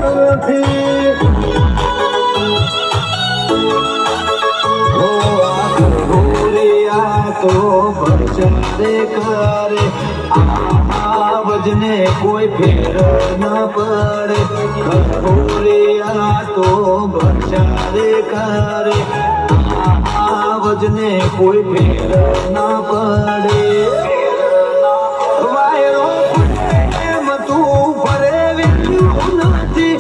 નથી હો આ તો ભજન કરે આવજને કોઈ ફેર ન પડે ખોરિયા તો ભજન કરે આવજને કોઈ ફેર ન પડે વાયરો એમ તું ફરે નથી